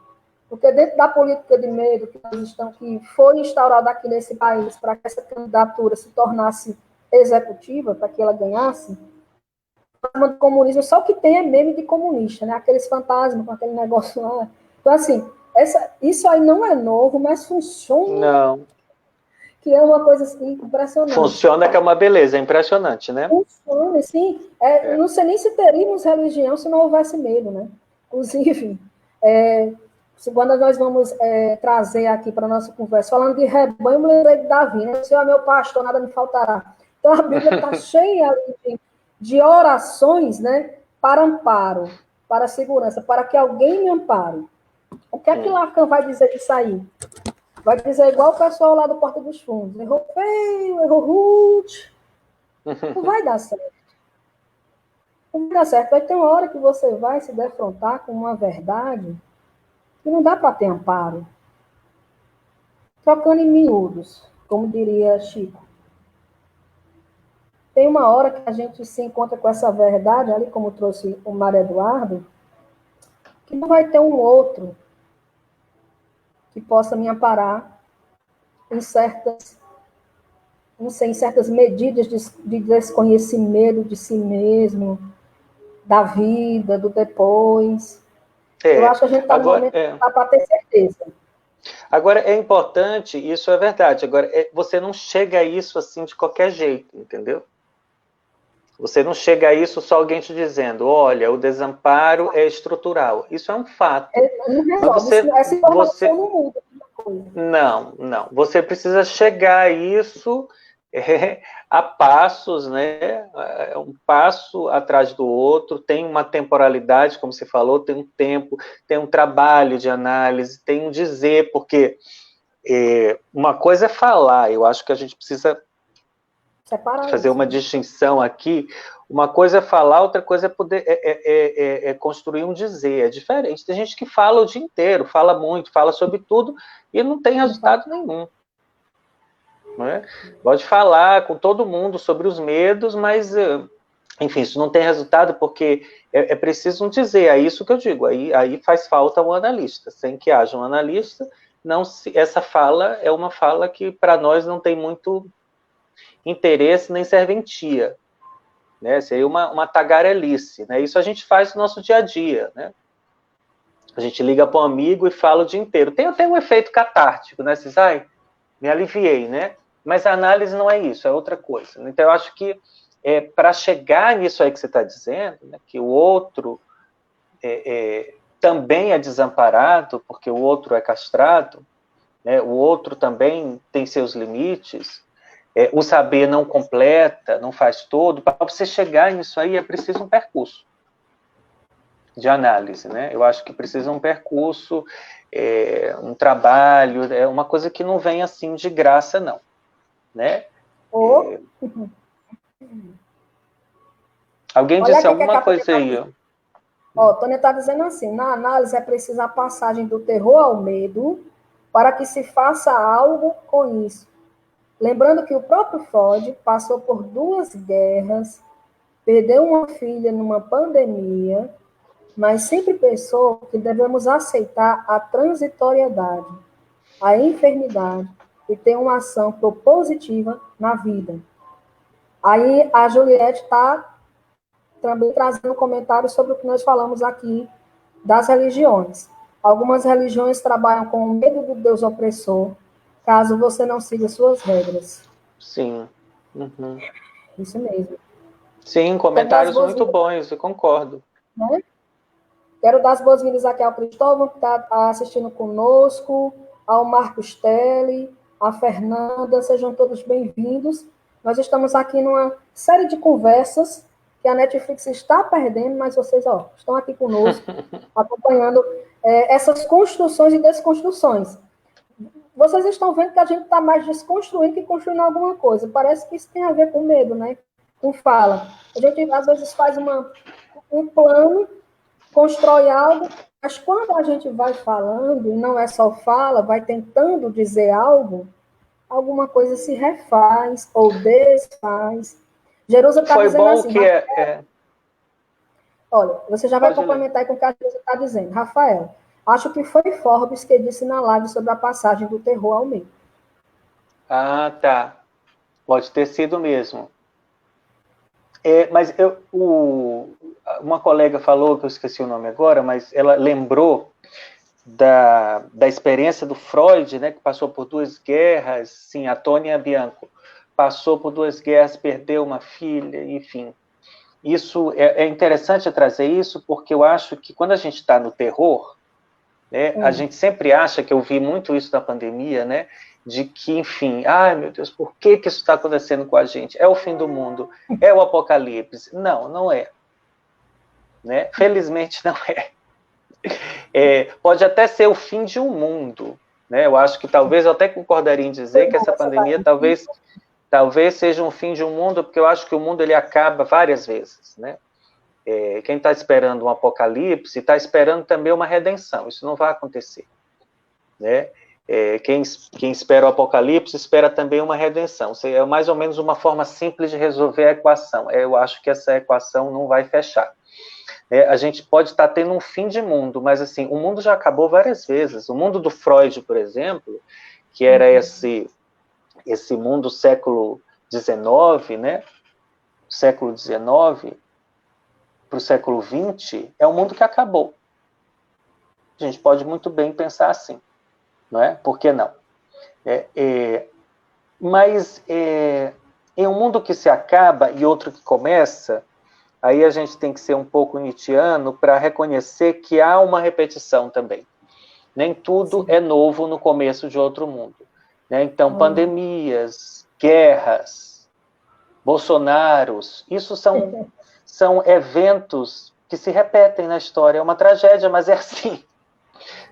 Porque dentro da política de medo que foi instaurada aqui nesse país para que essa candidatura se tornasse executiva, para que ela ganhasse, o fantasma do comunismo só o que tem é meme de comunista, né? Aqueles fantasmas com aquele negócio lá. Então, assim, isso aí não é novo, mas funciona. Não. Que é uma coisa assim, impressionante. Funciona, que é uma beleza, é impressionante, né? Funciona, sim. Não sei nem se teríamos religião se não houvesse medo, né? Inclusive, quando nós vamos trazer aqui para a nossa conversa, falando de rebanho, eu me lembrei de Davi, né? O Senhor é meu pastor, nada me faltará. Então, a Bíblia está cheia de orações, né? Para amparo, para segurança, para que alguém me ampare. O que é que Lacan vai dizer disso aí? Vai dizer igual o pessoal lá do Porta dos Fundos. Errou feio, errou rude. Não vai dar certo. Não vai dar certo. Vai ter uma hora que você vai se defrontar com uma verdade que não dá para ter amparo. Trocando em miúdos, como diria Chico. Tem uma hora que a gente se encontra com essa verdade, ali como trouxe o Mário Eduardo, que não vai ter um outro que possa me amparar em certas medidas de desconhecimento de si mesmo, da vida, do depois. Eu acho que a gente está no momento para ter certeza. Agora, é importante, isso é verdade, agora, você não chega a isso assim de qualquer jeito, entendeu? Você não chega a isso só alguém te dizendo, olha, o desamparo é estrutural. Isso é um fato. Não resolve, essa informação não muda. Não. Você precisa chegar a isso a passos, né? Um passo atrás do outro, tem uma temporalidade, como você falou, tem um tempo, tem um trabalho de análise, tem um dizer, porque uma coisa é falar, eu acho que a gente precisa fazer uma distinção aqui. Uma coisa é falar, outra coisa é poder construir um dizer. É diferente. Tem gente que fala o dia inteiro, fala muito, fala sobre tudo e não tem resultado nenhum. Não é? Pode falar com todo mundo sobre os medos, mas, enfim, isso não tem resultado porque é preciso um dizer. É isso que eu digo. Aí faz falta um analista. Sem que haja um analista, essa fala é uma fala que para nós não tem muito interesse nem serventia, né? Seria uma tagarelice, né? Isso a gente faz no nosso dia a dia, né? A gente liga para um amigo e fala o dia inteiro. Tem até um efeito catártico, né? Vocês, me aliviei, né? Mas a análise não é isso, é outra coisa. Então, eu acho que para chegar nisso aí que você está dizendo, né, que o outro também é desamparado, porque o outro é castrado, né, o outro também tem seus limites, o saber não completa, não faz todo. Para você chegar nisso aí é preciso um percurso de análise, né? Eu acho que precisa um percurso, um trabalho, é uma coisa que não vem assim de graça, não, né? Alguém Olha disse aqui que alguma a Tânia coisa está aí, dizendo. Tânia está dizendo assim, na análise é preciso a passagem do terror ao medo para que se faça algo com isso. Lembrando que o próprio Freud passou por 2 guerras, perdeu uma filha numa pandemia, mas sempre pensou que devemos aceitar a transitoriedade, a enfermidade e ter uma ação propositiva na vida. Aí a Juliette está também trazendo um comentário sobre o que nós falamos aqui das religiões. Algumas religiões trabalham com o medo do Deus opressor, caso você não siga suas regras. Sim. Uhum. Isso mesmo. Sim, comentários muito bons, eu concordo. Né? Quero dar as boas-vindas aqui ao Cristóvão, que está assistindo conosco, ao Marcos Telli, a Fernanda, sejam todos bem-vindos. Nós estamos aqui numa série de conversas que a Netflix está perdendo, mas vocês estão aqui conosco, acompanhando essas construções e desconstruções. Vocês estão vendo que a gente está mais desconstruindo que construindo alguma coisa. Parece que isso tem a ver com medo, né? Com fala. A gente, às vezes, faz um plano, constrói algo, mas quando a gente vai falando, e não é só fala, vai tentando dizer algo, alguma coisa se refaz ou desfaz. Jerusa está dizendo bom assim... que Olha, você já vai complementar com o que a Jerusa está dizendo. Rafael, acho que foi Forbes que disse na live sobre a passagem do terror ao medo. Ah, tá. Pode ter sido mesmo. Mas uma colega falou, que eu esqueci o nome agora, mas ela lembrou da experiência do Freud, né, que passou por 2 guerras, sim, a Tônia Bianco, passou por 2 guerras, perdeu uma filha, enfim. Isso é interessante trazer isso, porque eu acho que quando a gente está no terror, né, a gente sempre acha, que eu vi muito isso na pandemia, né, de que, enfim, ai meu Deus, por que isso está acontecendo com a gente? É o fim do mundo, é o apocalipse. Não, não é. Né? Felizmente não é. Pode até ser o fim de um mundo, né? Eu acho que talvez, eu até concordaria em dizer que essa pandemia talvez seja um fim de um mundo, porque eu acho que o mundo ele acaba várias vezes, né? Quem está esperando um apocalipse está esperando também uma redenção. Isso não vai acontecer, né? Quem espera o apocalipse espera também uma redenção. É mais ou menos uma forma simples de resolver a equação. Eu acho que essa equação não vai fechar. A gente pode estar tendo um fim de mundo, mas assim, o mundo já acabou várias vezes. O mundo do Freud, por exemplo, que era esse mundo século XIX, né? Século XIX para o século XX, é um mundo que acabou. A gente pode muito bem pensar assim, não é? Por que não? Mas em um mundo que se acaba e outro que começa, aí a gente tem que ser um pouco nietzschiano para reconhecer que há uma repetição também. Nem tudo é novo no começo de outro mundo. Né? Então, pandemias, guerras, Bolsonaros, isso são eventos que se repetem na história. É uma tragédia, mas é assim.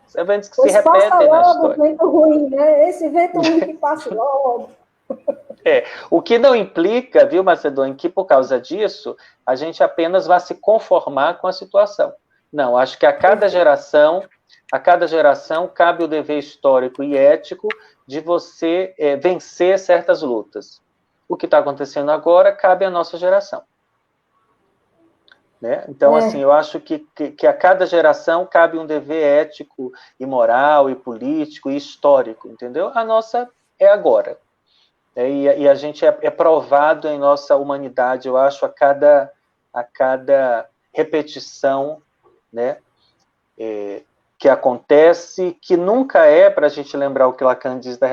São eventos que se repetem na história. Logo, vento ruim, né? Esse vento ruim que passa logo. O que não implica, viu, Macedônia, que por causa disso a gente apenas vai se conformar com a situação. Não, acho que a cada geração cabe o dever histórico e ético de você vencer certas lutas. O que está acontecendo agora cabe à nossa geração. né? Então, assim, eu acho que a cada geração cabe um dever ético e moral e político e histórico, entendeu? A nossa é agora. E a gente é provado em nossa humanidade, eu acho, a cada repetição, né, que acontece, que nunca é, para a gente lembrar o que Lacan diz da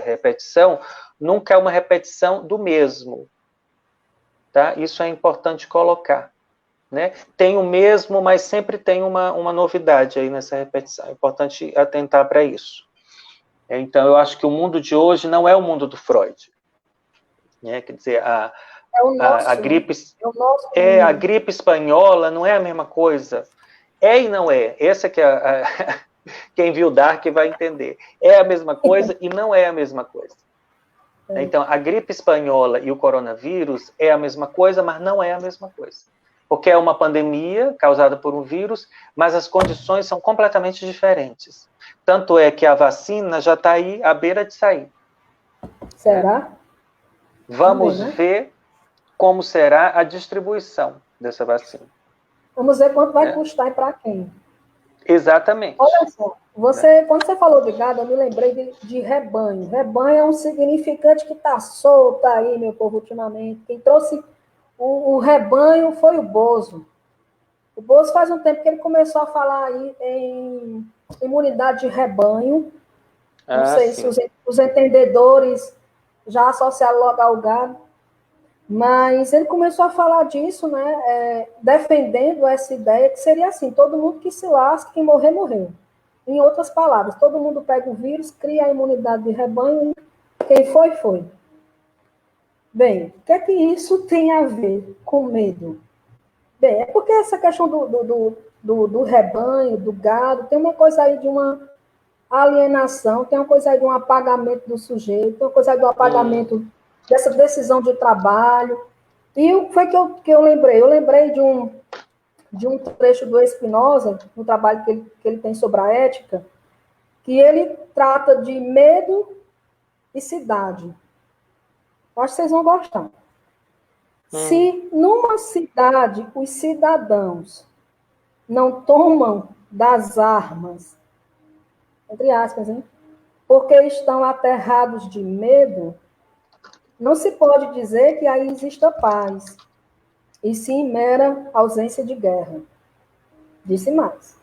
repetição, nunca é uma repetição do mesmo. Tá? Isso é importante colocar. Né? Tem o mesmo, mas sempre tem uma novidade aí nessa repetição. É importante atentar para isso. Então, eu acho que o mundo de hoje não é o mundo do Freud. Né? Quer dizer, a gripe, a gripe espanhola não é a mesma coisa. É e não é. Essa que quem viu Dark vai entender. É a mesma coisa e não é a mesma coisa. Então, a gripe espanhola e o coronavírus é a mesma coisa, mas não é a mesma coisa. Porque é uma pandemia causada por um vírus, mas as condições são completamente diferentes. Tanto é que a vacina já está aí à beira de sair. Será? Vamos ver como será a distribuição dessa vacina. Vamos ver quanto vai custar e para quem. Exatamente. Olha só, quando você falou de gado, eu me lembrei de rebanho. Rebanho é um significante que está solto aí, meu povo, ultimamente. Quem trouxe o rebanho foi o Bozo. O Bozo faz um tempo que ele começou a falar aí em imunidade de rebanho. Não sei se os entendedores já associaram logo ao gado. Mas ele começou a falar disso, né, defendendo essa ideia que seria assim, todo mundo que se lasque, quem morrer, morreu. Em outras palavras, todo mundo pega o vírus, cria a imunidade de rebanho, quem foi, foi. Bem, o que é que isso tem a ver com medo? Bem, é porque essa questão do rebanho, do gado, tem uma coisa aí de uma alienação, tem uma coisa aí de um apagamento do sujeito, tem uma coisa aí do apagamento dessa decisão de trabalho. E o que foi que eu lembrei? Eu lembrei de um trecho do Spinoza, no trabalho que ele tem sobre a ética, que ele trata de medo e cidade. Acho que vocês vão gostar. Se numa cidade os cidadãos não tomam das armas, entre aspas, hein, porque estão aterrados de medo, não se pode dizer que aí exista paz, e sim mera ausência de guerra. Disse mais.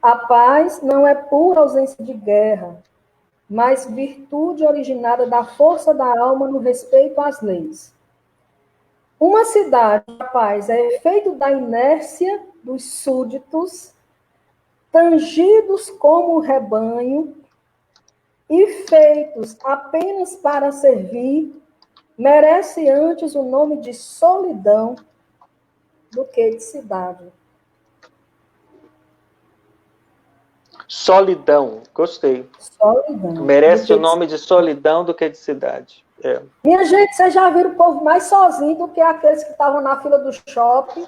A paz não é pura ausência de guerra, mas virtude originada da força da alma no respeito às leis. Uma cidade, a paz é efeito da inércia dos súditos, tangidos como rebanho, e feitos apenas para servir, merece antes o nome de solidão do que de cidade. Solidão, gostei. Solidão. Merece o nome de solidão do que de cidade. Minha gente, vocês já viram o povo mais sozinho do que aqueles que estavam na fila do shopping?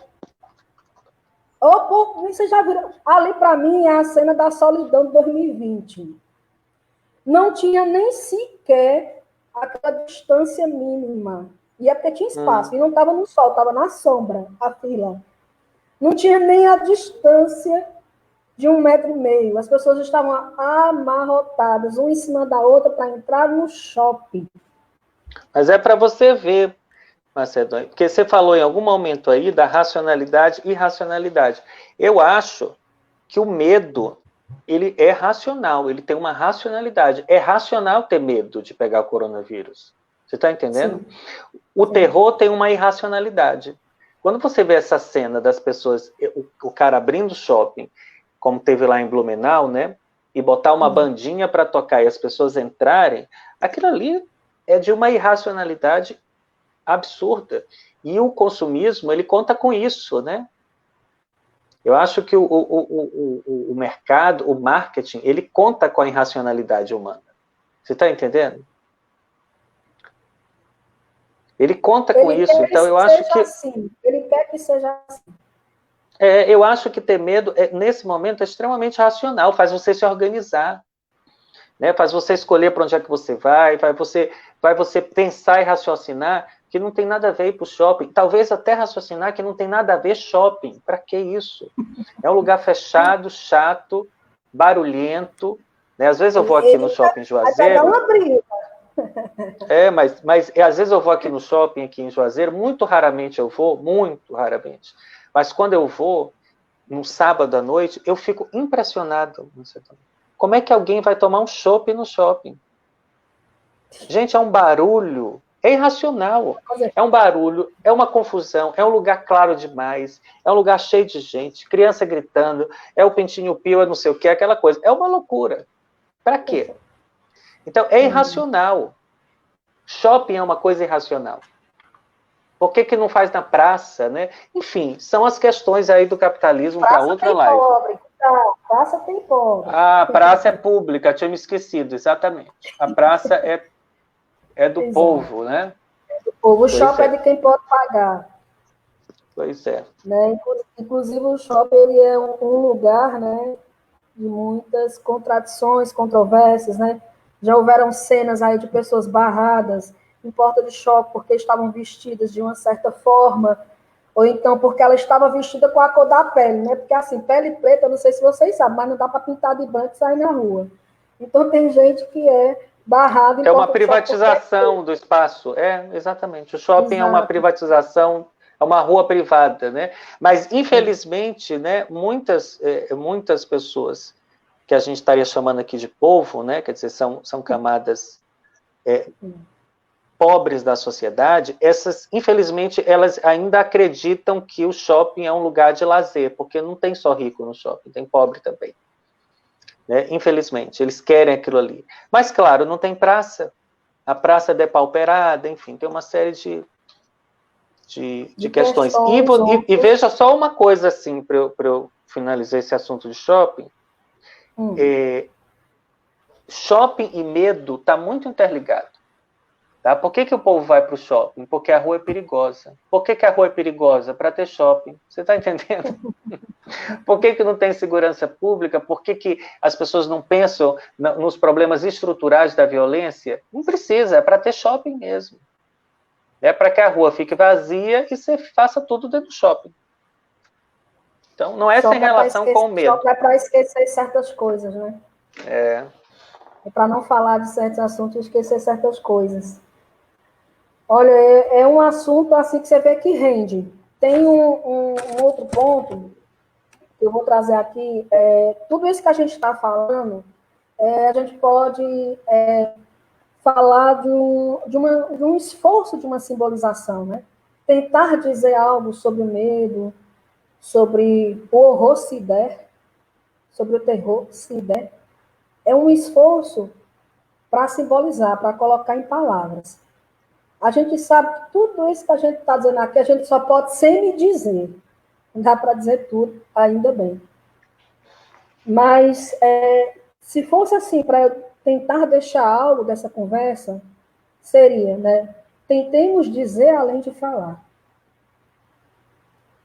Ô, povo, vocês já viram? Ali, para mim, é a cena da solidão de 2020. Não tinha nem sequer aquela distância mínima. E é porque tinha espaço. E não estava no sol, estava na sombra, a fila. Não tinha nem a distância de 1,5 metro. As pessoas estavam amarrotadas, uma em cima da outra, para entrar no shopping. Mas é para você ver, Macedônia, porque você falou em algum momento aí da racionalidade e irracionalidade. Eu acho que o medo, ele é racional, ele tem uma racionalidade. É racional ter medo de pegar o coronavírus. Você está entendendo? Sim. O terror tem uma irracionalidade. Quando você vê essa cena das pessoas, o cara abrindo o shopping, como teve lá em Blumenau, né? E botar uma bandinha para tocar e as pessoas entrarem, aquilo ali é de uma irracionalidade absurda. E o consumismo, ele conta com isso, né? Eu acho que o mercado, o marketing, ele conta com a irracionalidade humana. Você está entendendo? Ele conta com isso. Então, eu acho que... Assim. Ele quer que seja assim. Eu acho que ter medo, nesse momento, é extremamente racional. Faz você se organizar. Né? Faz você escolher para onde é que você vai. Vai você pensar e raciocinar que não tem nada a ver ir para o shopping, talvez até raciocinar que não tem nada a ver shopping, para que isso? É um lugar fechado, chato, barulhento, né? Às vezes eu vou aqui no shopping Juazeiro... Vai dar uma briga. Mas às vezes eu vou aqui no shopping, aqui em Juazeiro, muito raramente eu vou, muito raramente, mas quando eu vou, no sábado à noite, eu fico impressionado. Como é que alguém vai tomar um chopp no shopping? Gente, é um barulho, é irracional. É um barulho, é uma confusão, é um lugar claro demais, é um lugar cheio de gente, criança gritando, é o pintinho pio, é não sei o que, aquela coisa. É uma loucura. Para quê? Então, é irracional. Shopping é uma coisa irracional. Por que não faz na praça, né? Enfim, são as questões aí do capitalismo para outra live. Pobre. Praça tem pobre. A praça é pública, tinha me esquecido, exatamente. A praça é do povo, né? É do povo. O shopping é de quem pode pagar. Pois é. Né? Inclusive, o shopping ele é um lugar, né, de muitas contradições, controvérsias, né? Já houveram cenas aí de pessoas barradas em porta de shopping porque estavam vestidas de uma certa forma, ou então porque ela estava vestida com a cor da pele, né? Porque assim, pele preta, eu não sei se vocês sabem, mas não dá para pintar de branco e sair na rua. Então tem gente que é barrada em É uma privatização do espaço. Exatamente. O shopping é uma privatização, é uma rua privada, né? Mas, infelizmente, né, muitas pessoas que a gente estaria chamando aqui de povo, né? Quer dizer, são camadas pobres da sociedade, essas, infelizmente, elas ainda acreditam que o shopping é um lugar de lazer, porque não tem só rico no shopping, tem pobre também. Né? Infelizmente, eles querem aquilo ali. Mas, claro, não tem praça, a praça é depauperada, enfim, tem uma série de questões. E veja só uma coisa, assim, para eu finalizar esse assunto de shopping. Shopping e medo está muito interligado. Tá? Por que o povo vai para o shopping? Porque a rua é perigosa. Por que a rua é perigosa? Para ter shopping. Você está entendendo? Por que não tem segurança pública? Por que as pessoas não pensam nos problemas estruturais da violência? Não precisa, é para ter shopping mesmo. É para que a rua fique vazia e você faça tudo dentro do shopping. Então, não é sem relação com o medo. Shopping é para esquecer certas coisas, né? É para não falar de certos assuntos e esquecer certas coisas. Olha, é um assunto assim que você vê que rende. Tem um outro ponto que eu vou trazer aqui. Tudo isso que a gente está falando, a gente pode falar de um esforço de uma simbolização, né? Tentar dizer algo sobre o medo, sobre o horror se der, sobre o terror se der, é um esforço para simbolizar, para colocar em palavras. A gente sabe que tudo isso que a gente está dizendo aqui, a gente só pode semi-dizer. Não dá para dizer tudo, ainda bem. Mas, se fosse assim, para eu tentar deixar algo dessa conversa, seria, né? Tentemos dizer além de falar.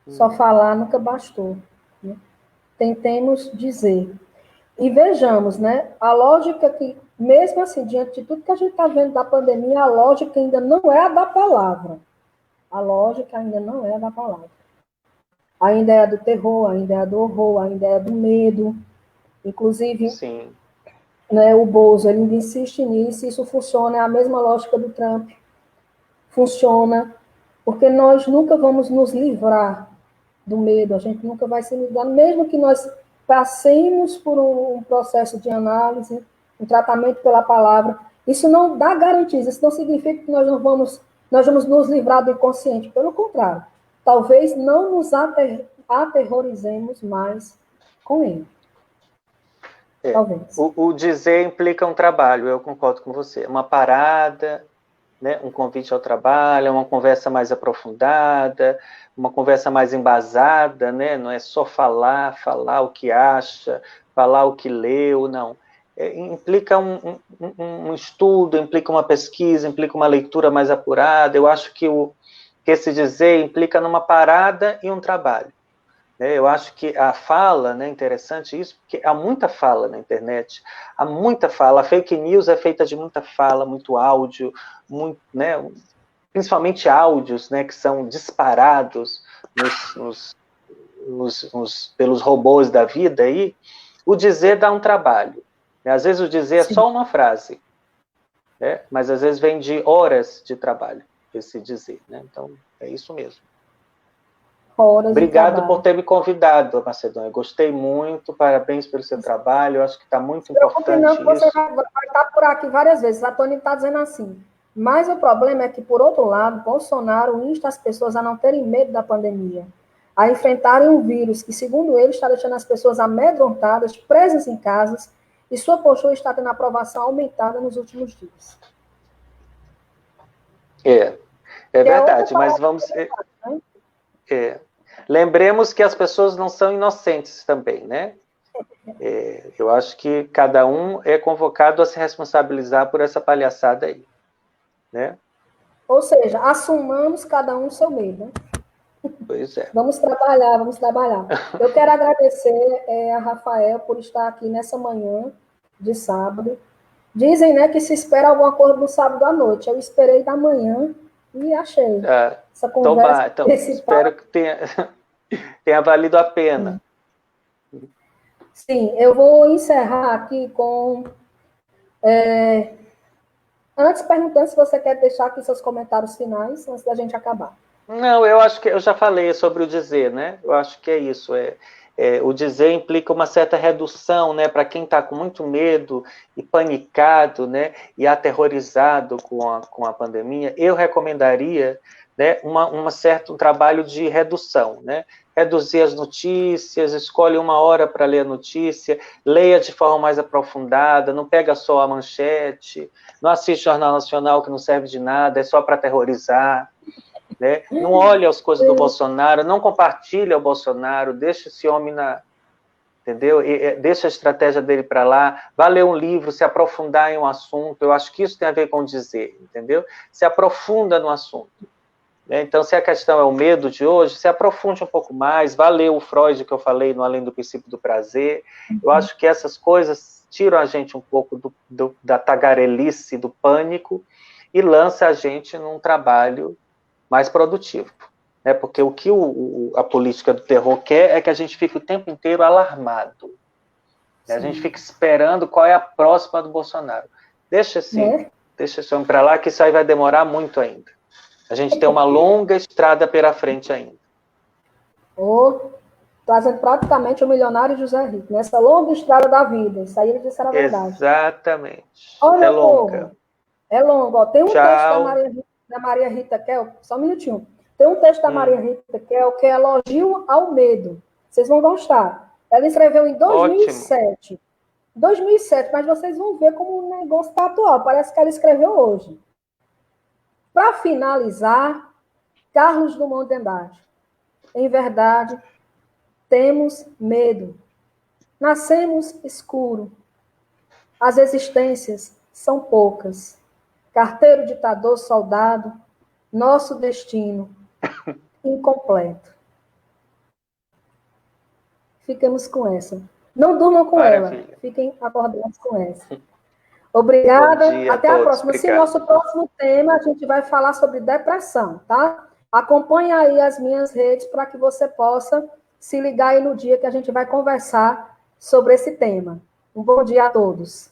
Só falar nunca bastou. Né? Tentemos dizer. E vejamos, né? A lógica que, mesmo assim, diante de tudo que a gente está vendo da pandemia, a lógica ainda não é a da palavra. A lógica ainda não é a da palavra. Ainda é a do terror, ainda é a do horror, ainda é a do medo. Inclusive, sim, né, o Bozo, ele ainda insiste nisso, isso funciona, é a mesma lógica do Trump. Funciona, porque nós nunca vamos nos livrar do medo, a gente nunca vai se livrar, mesmo que nós passemos por um processo de análise, um tratamento pela palavra, isso não dá garantias, isso não significa que nós vamos nos livrar do inconsciente, pelo contrário, talvez não nos aterrorizemos mais com ele. Talvez. O dizer implica um trabalho, eu concordo com você, uma parada, né, um convite ao trabalho, uma conversa mais aprofundada, uma conversa mais embasada, né, não é só falar o que acha, falar o que leu, não. Implica um estudo, implica uma pesquisa, implica uma leitura mais apurada. Eu acho que esse dizer implica numa parada e um trabalho. Eu acho que a fala, né, interessante isso, porque há muita fala na internet, há muita fala, a fake news é feita de muita fala, muito áudio, muito, né, principalmente áudios, né, que são disparados pelos robôs da vida aí, o dizer dá um trabalho. Né? Às vezes o dizer é só uma frase, né? Mas às vezes vem de horas de trabalho, esse dizer. Né? Então, é isso mesmo. Horas Obrigado por ter me convidado, Macedônia. Gostei muito, parabéns pelo seu trabalho. Eu acho que está muito importante isso. Você vai estar por aqui várias vezes. A Tony está dizendo assim. Mas o problema é que, por outro lado, Bolsonaro insta as pessoas a não terem medo da pandemia, a enfrentarem um vírus que, segundo ele, está deixando as pessoas amedrontadas, presas em casas, e sua postura está tendo aprovação aumentada nos últimos dias. É verdade, mas vamos... Lembremos que as pessoas não são inocentes também, né? Eu acho que cada um é convocado a se responsabilizar por essa palhaçada aí, né? Ou seja, assumamos cada um o seu medo, né? Pois é. Vamos trabalhar, vamos trabalhar. Eu quero agradecer a Rafael por estar aqui nessa manhã de sábado. Dizem, né, que se espera alguma coisa no sábado à noite. Eu esperei da manhã e achei. Essa conversa. Então, espero que tenha valido a pena. Sim, eu vou encerrar aqui com... Antes, perguntando se você quer deixar aqui seus comentários finais, antes da gente acabar. Não, eu acho que eu já falei sobre o dizer, né? Eu acho que é isso. O dizer implica uma certa redução, né? Para quem está com muito medo e panicado, né? E aterrorizado com a pandemia, eu recomendaria, né? Um trabalho de redução, né? Reduzir as notícias, escolhe uma hora para ler a notícia, leia de forma mais aprofundada, não pega só a manchete, não assiste Jornal Nacional que não serve de nada, é só para aterrorizar. Né? Não olha as coisas do Bolsonaro, não compartilha o Bolsonaro, deixa esse homem entendeu? Deixa a estratégia dele para lá, vá ler um livro, se aprofundar em um assunto, eu acho que isso tem a ver com dizer, entendeu? Se aprofunda no assunto. Né? Então, se a questão é o medo de hoje, se aprofunde um pouco mais, vá ler o Freud que eu falei no Além do Princípio do Prazer, eu acho que essas coisas tiram a gente um pouco da tagarelice, do pânico, e lança a gente num trabalho mais produtivo, né? Porque o que a política do terror quer é que a gente fique o tempo inteiro alarmado, né? A gente fica esperando qual é a próxima do Bolsonaro. Deixa esse homem para lá, que isso aí vai demorar muito ainda. A gente tem uma longa estrada pela frente ainda. Trazendo praticamente o milionário José Rico, nessa longa estrada da vida. Isso aí ele disse a verdade. Exatamente. Olha, é longa. É longa. Ó. Tem um texto da Maria Rita Kel, só um minutinho. Tem um texto da Maria Rita Kel que é elogio ao medo. Vocês vão gostar. Ela escreveu em 2007. 2007, mas vocês vão ver como o negócio está atual. Parece que ela escreveu hoje. Para finalizar, Carlos Drummond de Andrade. Em verdade, temos medo. Nascemos escuro. As existências são poucas. Carteiro, ditador, soldado, nosso destino incompleto. Fiquemos com essa. Não durmam com ela. Fiquem acordados com essa. Obrigada. Até a próxima. Obrigado. Se nosso próximo tema, a gente vai falar sobre depressão, tá? Acompanhe aí as minhas redes para que você possa se ligar aí no dia que a gente vai conversar sobre esse tema. Um bom dia a todos.